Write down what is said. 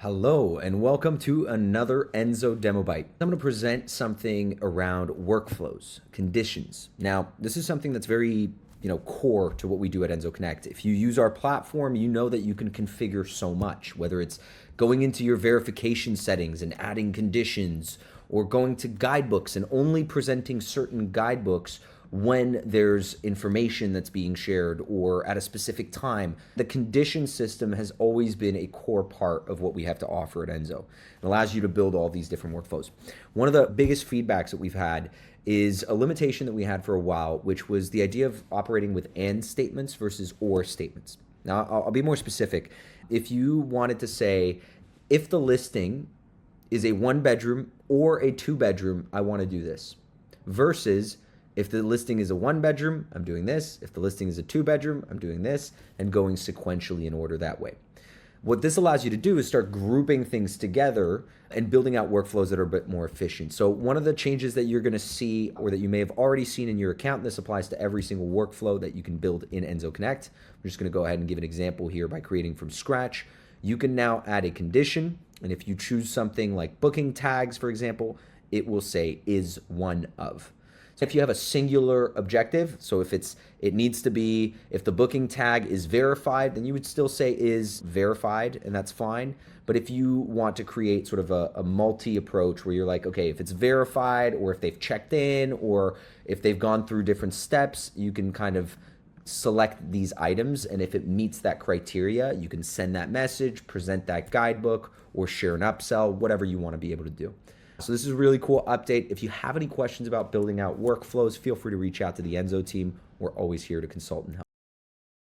Hello and welcome to another Enzo Demo Bite. I'm going to present something around workflows, conditions. Now, this is something that's very, core to what we do at Enzo Connect. If you use our platform, you know that you can configure so much, whether it's going into your verification settings and adding conditions, or going to guidebooks and only presenting certain guidebooks when there's information that's being shared or at a specific time. The condition system has always been a core part of what we have to offer at Enzo. It allows you to build all these different workflows. One of the biggest feedbacks that we've had is a limitation that we had for a while, which was the idea of operating with and statements versus or statements. Now, I'll be more specific. If you wanted to say, if the listing is a 1-bedroom or a 2-bedroom, I want to do this, versus if the listing is a 1-bedroom, I'm doing this. If the listing is a 2-bedroom, I'm doing this, and going sequentially in order that way. What this allows you to do is start grouping things together and building out workflows that are a bit more efficient. So one of the changes that you're going to see, or that you may have already seen in your account, and this applies to every single workflow that you can build in Enzo Connect. I'm just going to go ahead and give an example here by creating from scratch. You can now add a condition, and if you choose something like booking tags, for example, it will say is one of. So if you have a singular objective, so if it needs to be, if the booking tag is verified, then you would still say is verified, and that's fine. But if you want to create sort of a multi approach where you're like, okay, if it's verified, or if they've checked in, or if they've gone through different steps, you can kind of select these items, and if it meets that criteria, you can send that message, present that guidebook, or share an upsell, whatever you want to be able to do. So this is a really cool update. If you have any questions about building out workflows, feel free to reach out to the Enzo team. We're always here to consult and help.